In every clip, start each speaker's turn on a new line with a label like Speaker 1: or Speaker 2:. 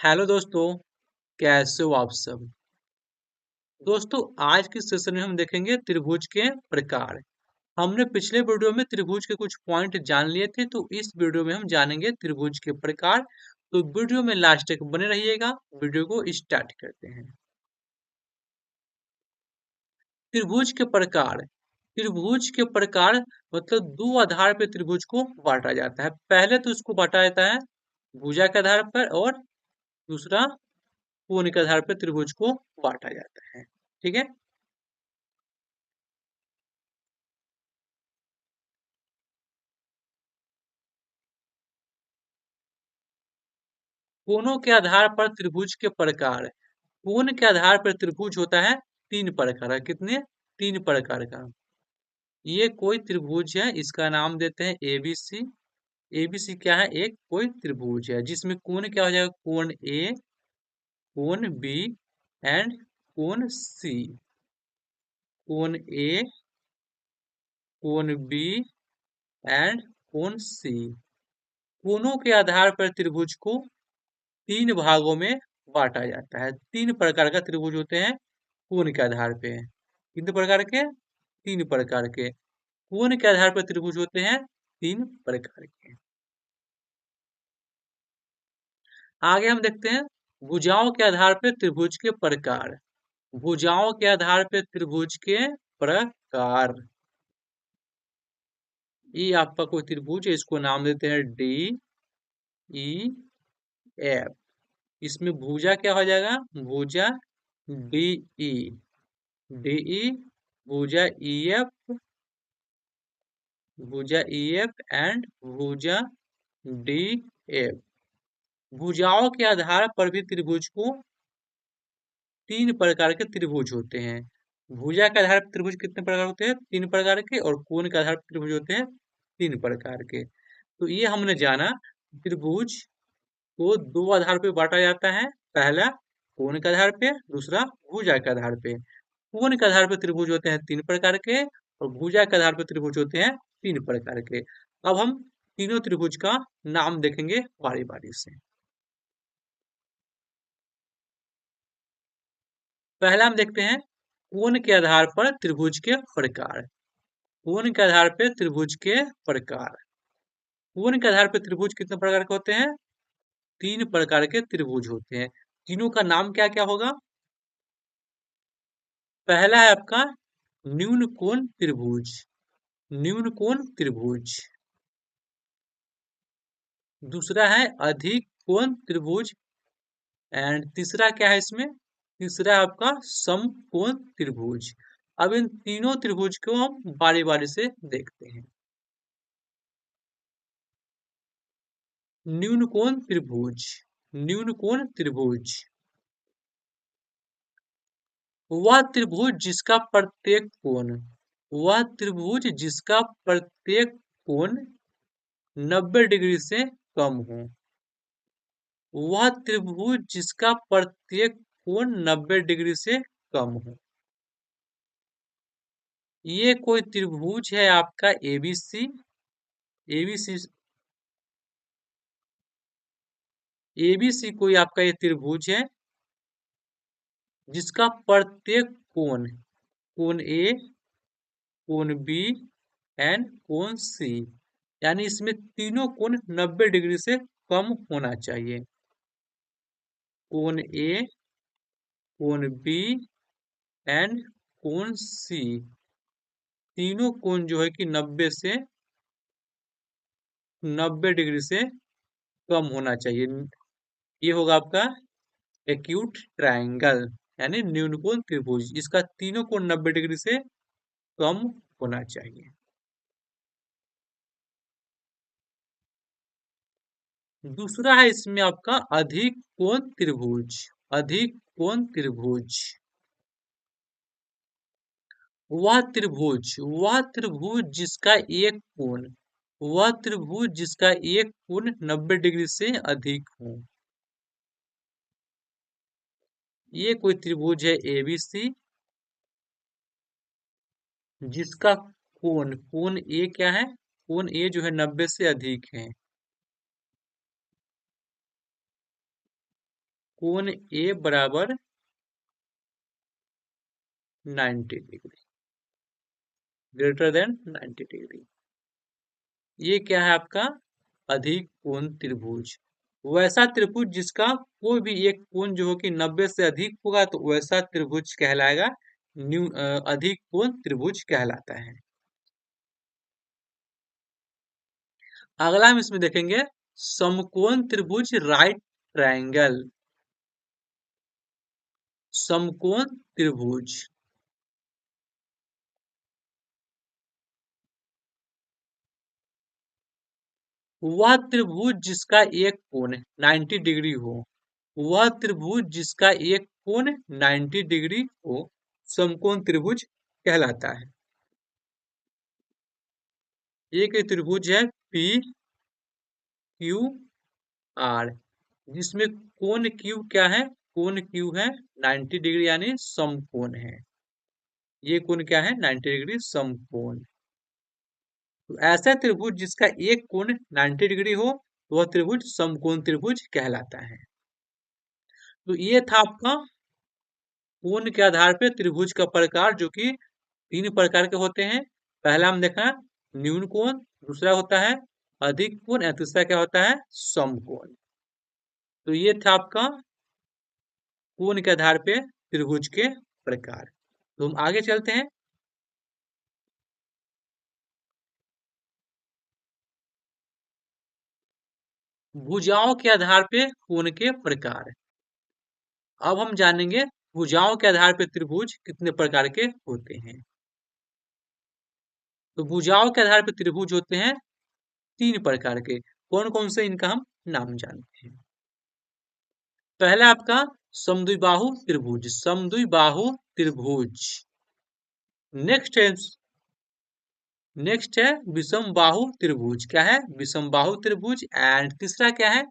Speaker 1: Hello दोस्तों, कैसे हो आप सब? दोस्तों, आज के सेशन में हम देखेंगे त्रिभुज के प्रकार। हमने पिछले वीडियो में त्रिभुज के कुछ पॉइंट जान लिए थे, तो इस वीडियो में हम जानेंगे त्रिभुज के प्रकार। तो वीडियो में लास्ट तक बने रहिएगा। वीडियो को स्टार्ट करते हैं। त्रिभुज के प्रकार। त्रिभुज के प्रकार मतलब दो आधार पर त्रिभुज को बांटा जाता है। पहले तो इसको बांटा जाता है भुजा के आधार पर, और दूसरा कोण के आधार पर त्रिभुज को बांटा जाता है। ठीक है। कोनों के आधार पर त्रिभुज के प्रकार। कोण के आधार पर त्रिभुज होता है तीन प्रकार का। कितने? तीन प्रकार का। ये कोई त्रिभुज है, इसका नाम देते हैं एबीसी। एबीसी क्या है? एक कोई त्रिभुज है जिसमें कोण क्या हो जाएगा? कोण ए, कोण बी एंड कोण सी। कोण ए, कोण बी एंड कोण सी। कोणों के आधार पर त्रिभुज को तीन भागों में बांटा जाता है। तीन प्रकार का त्रिभुज होते हैं कोण के आधार पे। कितने प्रकार के? तीन प्रकार के। कोण के आधार पर त्रिभुज होते हैं तीन प्रकार के। आगे हम देखते हैं भुजाओं के आधार पर त्रिभुज के प्रकार। भुजाओं के आधार पर त्रिभुज के प्रकार। ये आपका कोई त्रिभुज है, इसको नाम देते हैं डी ई एफ। इसमें भुजा क्या हो जाएगा? भुजा डी ई, डी ई, भुजा ई एफ, भुजा ई एफ एंड भुजा डी एफ। भुजाओं के आधार पर भी त्रिभुज को तीन प्रकार के त्रिभुज होते हैं। भुजा के आधार पर त्रिभुज कितने प्रकार होते हैं? तीन प्रकार के। और कोण के आधार पर त्रिभुज होते हैं तीन प्रकार के। तो ये हमने जाना त्रिभुज को दो आधार पे बांटा जाता है। पहला कोण के आधार पे, दूसरा भुजा के आधार पे। कोण के आधार पर त्रिभुज होते हैं तीन प्रकार के, और भुजा के आधार पर त्रिभुज होते हैं तीन प्रकार के। अब हम तीनों त्रिभुज का नाम देखेंगे बारी बारी से। पहला हम देखते हैं कोण के आधार पर त्रिभुज के प्रकार। कोण के आधार पर त्रिभुज के प्रकार। कोण के आधार पर त्रिभुज कितने प्रकार के होते हैं? तीन प्रकार के त्रिभुज होते हैं। तीनों का नाम क्या क्या होगा? पहला है आपका न्यून कोण त्रिभुज। न्यून कोण त्रिभुज। दूसरा है अधिक कोण त्रिभुज। एंड तीसरा क्या है इसमें? तीसरा है आपका समकोण त्रिभुज। अब इन तीनों त्रिभुज को हम बारी बारी से देखते हैं। न्यून कोण त्रिभुज। न्यून कोण त्रिभुज वह त्रिभुज जिसका प्रत्येक कोण, वह त्रिभुज जिसका प्रत्येक कोण 90 डिग्री से कम हो। वह त्रिभुज जिसका प्रत्येक कोण 90 डिग्री से कम हो। ये कोई त्रिभुज है आपका एबीसी। एबीसी, एबीसी कोई आपका ये त्रिभुज है जिसका प्रत्येक कोण, कोण ए, कोण बी एंड कोण सी, यानी इसमें तीनों कोण 90 डिग्री से कम होना चाहिए। कोण ए, कोण बी एंड कोण सी, तीनों कोण जो है कि 90 डिग्री से कम होना चाहिए। ये होगा आपका एक्यूट ट्रायंगल, यानी न्यूनकोण त्रिभुज। इसका तीनों कोण 90 डिग्री से कम होना चाहिए। दूसरा है इसमें आपका अधिक कोण त्रिभुज। अधिक कोण त्रिभुज वह त्रिभुज जिसका एक कोण, वह त्रिभुज जिसका एक कोण 90 डिग्री से अधिक हो। ये कोई त्रिभुज है एबीसी जिसका कोण, कोण ए क्या है? कोण ए जो है 90 से अधिक है। कोण ए बराबर 90 डिग्री, ग्रेटर देन 90 डिग्री। ये क्या है आपका अधिक कोण त्रिभुज। वैसा त्रिभुज जिसका कोई भी एक कोण जो हो कि 90 से अधिक होगा तो वैसा त्रिभुज कहलाएगा अधिक कोण त्रिभुज कहलाता है। अगला हम इसमें देखेंगे समकोण त्रिभुज राइट ट्रायंगल। समकोण त्रिभुज वह त्रिभुज जिसका एक कोण 90 डिग्री हो, वह त्रिभुज जिसका एक कोण 90 डिग्री हो समकोण त्रिभुज कहलाता है। एक त्रिभुज है पी क्यू आर, जिसमें कोण क्यू क्या है, कोण क्यू है 90 डिग्री यानी समकोण है। ये कोण क्या है 90 डिग्री समकोण। तो ऐसा त्रिभुज जिसका एक कोण 90 डिग्री हो वह त्रिभुज समकोण त्रिभुज कहलाता है। तो ये था आपका कोण के आधार पर त्रिभुज का प्रकार, जो कि तीन प्रकार के होते हैं। पहला हम देखा न्यून कोण, दूसरा होता है अधिक कोण, या तीसरा क्या होता है समकोण। तो ये था आपका कोण के आधार पे त्रिभुज के प्रकार। तो हम आगे चलते हैं। भुजाओं के आधार पे कोण के प्रकार। अब हम जानेंगे भुजाओं के आधार पे त्रिभुज कितने प्रकार के होते हैं। तो भुजाओं के आधार पर त्रिभुज होते हैं तीन प्रकार के। कौन कौन से, इनका हम नाम जानते हैं। पहला आपका समद्विबाहु त्रिभुज, समद्विबाहु त्रिभुज। नेक्स्ट है विषम बाहु त्रिभुज। क्या है विषम बाहु त्रिभुज। एंड तीसरा क्या है,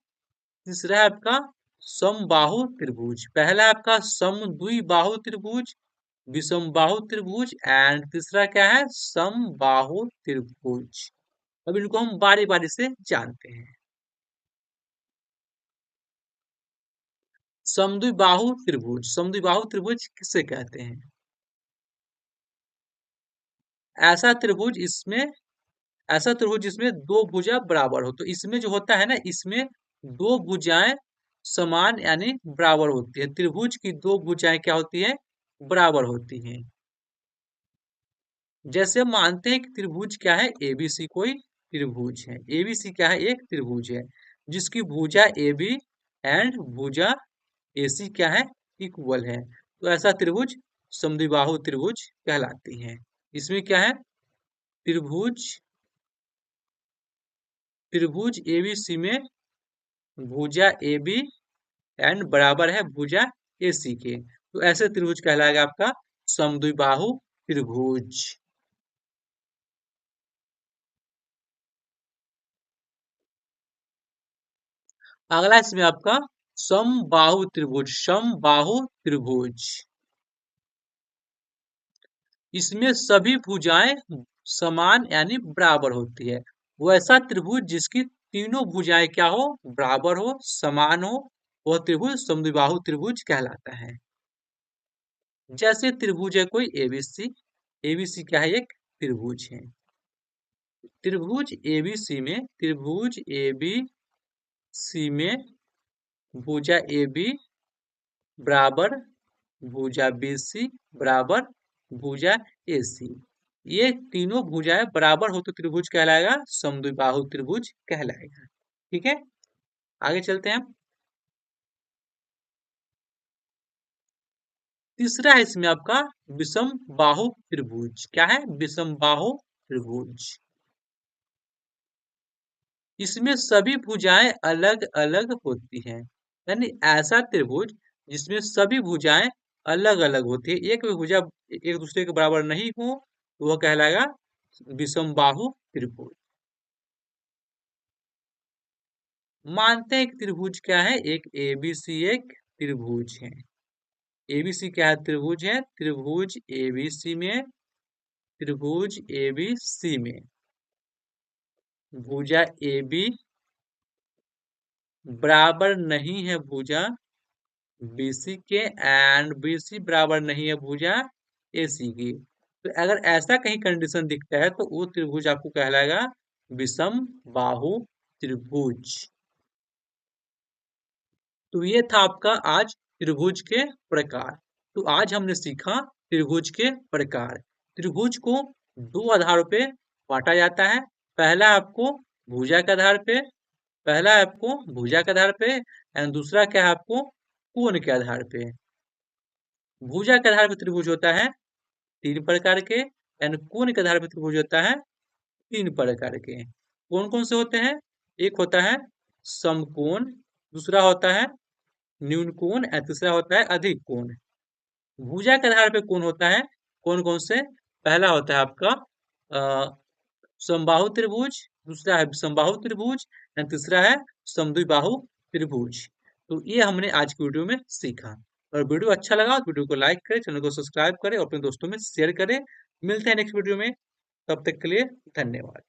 Speaker 1: तीसरा है आपका समबाहु त्रिभुज। पहला आपका समद्विबाहु त्रिभुज, विषम बाहु त्रिभुज, एंड तीसरा क्या है समबाहु त्रिभुज। अब इनको हम बारी बारी से जानते हैं। समद्विबाहु त्रिभुज, समद्विबाहु त्रिभुज किसे कहते हैं। ऐसा त्रिभुज इसमें ऐसा त्रिभुज जिसमें दो भुजा बराबर हो। तो इसमें जो होता है ना, इसमें दो भुजाएं समान यानी बराबर होती है। त्रिभुज की दो भुजाएं क्या होती है, बराबर होती हैं। जैसे हम मानते हैं कि त्रिभुज क्या है, एबीसी कोई त्रिभुज है। एबीसी क्या है, एक त्रिभुज है जिसकी भुजा एबी एंड भुजा एसी क्या है, इक्वल है। तो ऐसा त्रिभुज समद्विबाहु त्रिभुज कहलाती है। इसमें क्या है, त्रिभुज त्रिभुज एबीसी में भुजा एबी एंड बराबर है भुजा एसी के। तो ऐसे त्रिभुज कहलाएगा आपका समद्विबाहु त्रिभुज। अगला इसमें आपका समबाहु त्रिभुज, समबाहु त्रिभुज। इसमें सभी भुजाएं समान यानी बराबर होती है। वैसा त्रिभुज जिसकी तीनों भुजाएं क्या हो, बराबर हो, समान हो, वह त्रिभुज समद्विबाहु त्रिभुज कहलाता है। जैसे त्रिभुज है कोई एबीसी, एबीसी क्या है, एक त्रिभुज है। त्रिभुज एबीसी में, त्रिभुज एबीसी में भुजा एबी बराबर भुजा बीसी बराबर भुजा एसी, ये तीनों भुजाएं बराबर हो तो त्रिभुज कहलाएगा समद्विबाहु त्रिभुज कहलाएगा। ठीक है, आगे चलते हैं हम। तीसरा है इसमें आपका विषम बाहु त्रिभुज। क्या है, विषम बाहु त्रिभुज। इसमें सभी भुजाएं अलग अलग होती हैं। यानी ऐसा त्रिभुज जिसमें सभी भुजाएं अलग अलग होती है, एक भी भुजा एक दूसरे के बराबर नहीं हो तो वह कहलाएगा विषम बाहु त्रिभुज। मानते हैं कि त्रिभुज क्या है, एक एबीसी एक त्रिभुज है। एबीसी क्या है, त्रिभुज है। त्रिभुज एबीसी में, त्रिभुज एबीसी में भुजा एबी बराबर नहीं है भुजा BC के एंड BC बराबर नहीं है भुजा AC की। तो अगर ऐसा कहीं कंडीशन दिखता है तो वो त्रिभुज आपको कहलाएगा विषम बाहु त्रिभुज। तो ये था आपका आज त्रिभुज के प्रकार। तो आज हमने सीखा त्रिभुज के प्रकार। त्रिभुज को दो आधारों पे बांटा जाता है। पहला आपको भुजा के आधार पे, पहला आपको भुजा के आधार पे एंड दूसरा क्या है आपको कोण के आधार पे। भुजा के आधार पे त्रिभुज होता है तीन प्रकार के एंड कोण के आधार पे त्रिभुज होता है तीन प्रकार के। कौन कौन से होते हैं? एक होता है समकोण, दूसरा होता है न्यून कोण और तीसरा होता है अधिक कोण। भुजा के आधार पे कोण होता है कौन कौन से? पहला होता है आपका समबाहु त्रिभुज, दूसरा है समबाहु त्रिभुज एंड तीसरा है समद्विबाहु त्रिभुज। तो ये हमने आज की वीडियो में सीखा। और वीडियो अच्छा लगा तो वीडियो को लाइक करें, चैनल को सब्सक्राइब करें और अपने दोस्तों में शेयर करें। मिलते हैं नेक्स्ट वीडियो में, तब तक के लिए धन्यवाद।